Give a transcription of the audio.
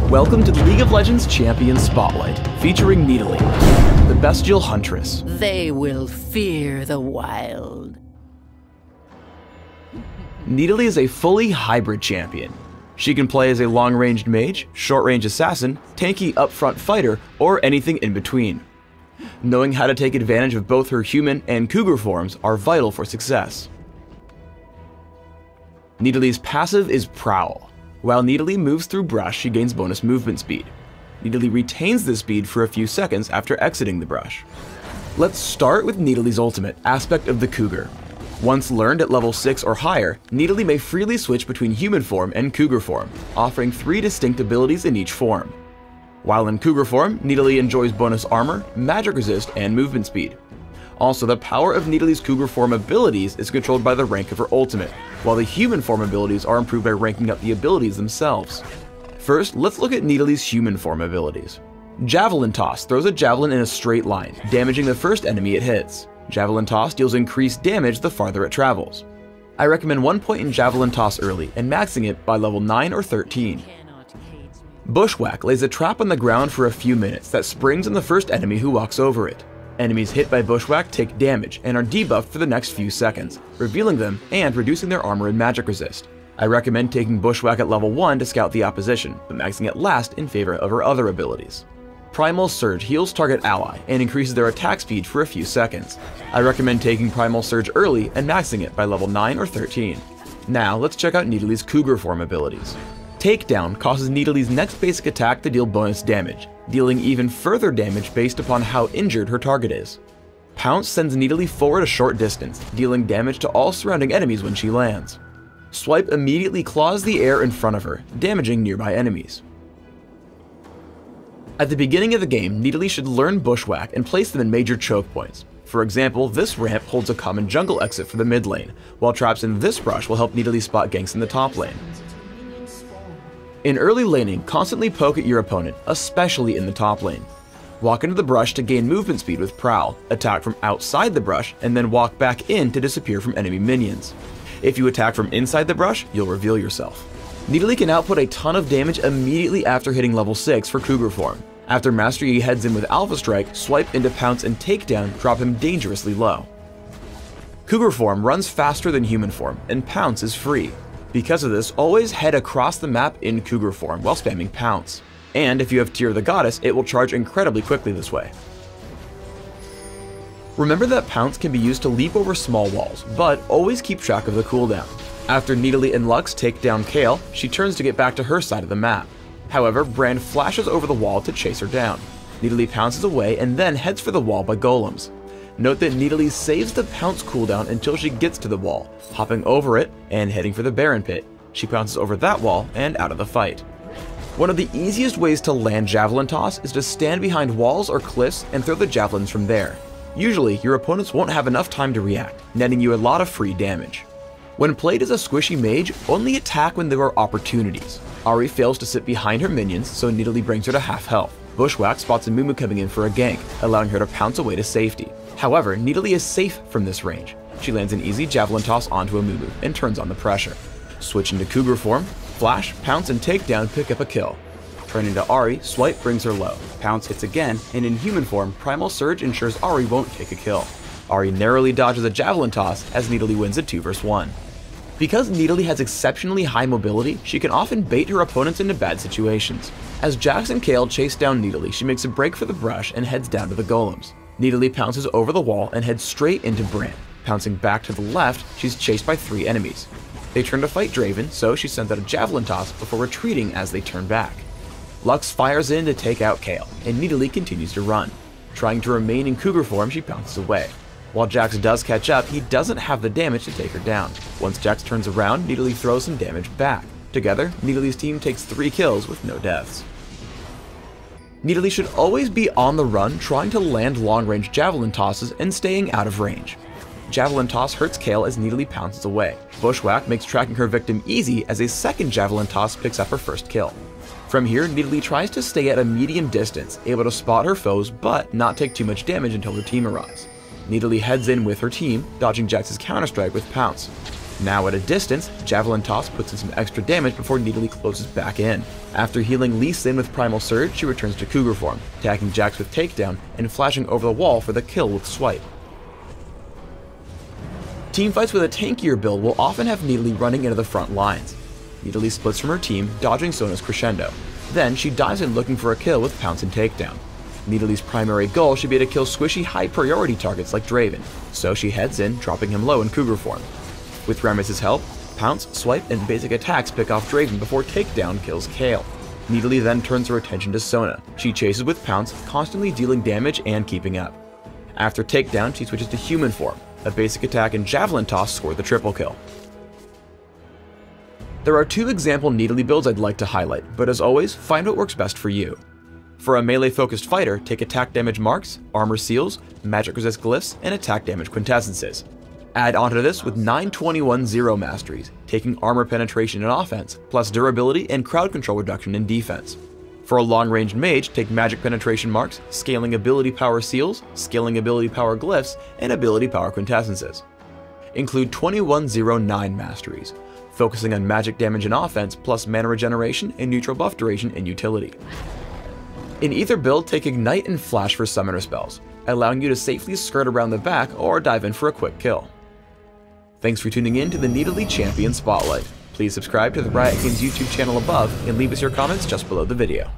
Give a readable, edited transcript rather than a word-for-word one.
Welcome to the League of Legends Champion Spotlight, featuring Nidalee, the bestial huntress. They will fear the wild. Nidalee is a fully hybrid champion. She can play as a long-ranged mage, short-range assassin, tanky upfront fighter, or anything in between. Knowing how to take advantage of both her human and cougar forms are vital for success. Nidalee's passive is Prowl. While Nidalee moves through brush, she gains bonus movement speed. Nidalee retains this speed for a few seconds after exiting the brush. Let's start with Nidalee's ultimate, Aspect of the Cougar. Once learned at level 6 or higher, Nidalee may freely switch between human form and cougar form, offering 3 distinct abilities in each form. While in cougar form, Nidalee enjoys bonus armor, magic resist, and movement speed. Also, the power of Nidalee's cougar form abilities is controlled by the rank of her ultimate, while the human form abilities are improved by ranking up the abilities themselves. First, let's look at Nidalee's human form abilities. Javelin Toss throws a javelin in a straight line, damaging the first enemy it hits. Javelin Toss deals increased damage the farther it travels. I recommend 1 point in Javelin Toss early and maxing it by level 9 or 13. Bushwhack lays a trap on the ground for a few minutes that springs on the first enemy who walks over it. Enemies hit by Bushwhack take damage and are debuffed for the next few seconds, revealing them and reducing their armor and magic resist. I recommend taking Bushwhack at level 1 to scout the opposition, but maxing it last in favor of her other abilities. Primal Surge heals target ally and increases their attack speed for a few seconds. I recommend taking Primal Surge early and maxing it by level 9 or 13. Now let's check out Nidalee's cougar form abilities. Takedown causes Nidalee's next basic attack to deal bonus damage, dealing even further damage based upon how injured her target is. Pounce sends Nidalee forward a short distance, dealing damage to all surrounding enemies when she lands. Swipe immediately claws the air in front of her, damaging nearby enemies. At the beginning of the game, Nidalee should learn Bushwhack and place them in major choke points. For example, this ramp holds a common jungle exit for the mid lane, while traps in this brush will help Nidalee spot ganks in the top lane. In early laning, constantly poke at your opponent, especially in the top lane. Walk into the brush to gain movement speed with Prowl, attack from outside the brush, and then walk back in to disappear from enemy minions. If you attack from inside the brush, you'll reveal yourself. Nidalee can output a ton of damage immediately after hitting level 6 for cougar form. After mastery, he heads in with Alpha Strike, swipe into Pounce and Takedown, drop him dangerously low. Cougar form runs faster than human form, and Pounce is free. Because of this, always head across the map in cougar form while spamming Pounce. And if you have Tear of the Goddess, it will charge incredibly quickly this way. Remember that Pounce can be used to leap over small walls, but always keep track of the cooldown. After Nidalee and Lux take down Kayle, she turns to get back to her side of the map. However, Brand flashes over the wall to chase her down. Nidalee pounces away and then heads for the wall by golems. Note that Nidalee saves the Pounce cooldown until she gets to the wall, hopping over it and heading for the Baron Pit. She pounces over that wall and out of the fight. One of the easiest ways to land Javelin Toss is to stand behind walls or cliffs and throw the javelins from there. Usually, your opponents won't have enough time to react, netting you a lot of free damage. When played as a squishy mage, only attack when there are opportunities. Ahri fails to sit behind her minions, so Nidalee brings her to half health. Bushwhack spots a Mumu coming in for a gank, allowing her to pounce away to safety. However, Nidalee is safe from this range. She lands an easy Javelin Toss onto a Mumu and turns on the pressure. Switch into cougar form, Flash, Pounce, and Takedown pick up a kill. Turn into Ahri, Swipe brings her low. Pounce hits again, and in human form, Primal Surge ensures Ahri won't take a kill. Ahri narrowly dodges a Javelin Toss as Nidalee wins a 2 vs 1. Because Nidalee has exceptionally high mobility, she can often bait her opponents into bad situations. As Jax and Kayle chase down Nidalee, she makes a break for the brush and heads down to the golems. Nidalee pounces over the wall and heads straight into Brand. Pouncing back to the left, she's chased by 3 enemies. They turn to fight Draven, so she sends out a Javelin Toss before retreating as they turn back. Lux fires in to take out Kayle, and Nidalee continues to run. Trying to remain in cougar form, she pounces away. While Jax does catch up, he doesn't have the damage to take her down. Once Jax turns around, Nidalee throws some damage back. Together, Nidalee's team takes 3 kills with no deaths. Nidalee should always be on the run, trying to land long-range Javelin Tosses and staying out of range. Javelin Toss hurts Kayle as Nidalee pounces away. Bushwhack makes tracking her victim easy as a second Javelin Toss picks up her first kill. From here, Nidalee tries to stay at a medium distance, able to spot her foes but not take too much damage until her team arrives. Nidalee heads in with her team, dodging Jax's counterstrike with Pounce. Now at a distance, Javelin Toss puts in some extra damage before Nidalee closes back in. After healing Lee Sin with Primal Surge, she returns to Cougar form, attacking Jax with Takedown and flashing over the wall for the kill with Swipe. Teamfights with a tankier build will often have Nidalee running into the front lines. Nidalee splits from her team, dodging Sona's Crescendo. Then she dives in looking for a kill with Pounce and Takedown. Nidalee's primary goal should be to kill squishy high-priority targets like Draven, so she heads in, dropping him low in Cougar form. With Rammus' help, Pounce, Swipe, and basic attacks pick off Draven before Takedown kills Kayle. Nidalee then turns her attention to Sona. She chases with Pounce, constantly dealing damage and keeping up. After Takedown, she switches to human form. A basic attack and Javelin Toss score the triple kill. There are two example Nidalee builds I'd like to highlight, but as always, find what works best for you. For a melee-focused fighter, take attack damage marks, armor seals, magic resist glyphs, and attack damage quintessences. Add onto this with 9/21/0 masteries, taking armor penetration in offense, plus durability and crowd control reduction in defense. For a long-range mage, take magic penetration marks, scaling ability power seals, scaling ability power glyphs, and ability power quintessences. Include 21/09 masteries, focusing on magic damage in offense plus mana regeneration and neutral buff duration in utility. In either build, take Ignite and Flash for summoner spells, allowing you to safely skirt around the back or dive in for a quick kill. Thanks for tuning in to the Nidalee Champion Spotlight. Please subscribe to the Riot Games YouTube channel above and leave us your comments just below the video.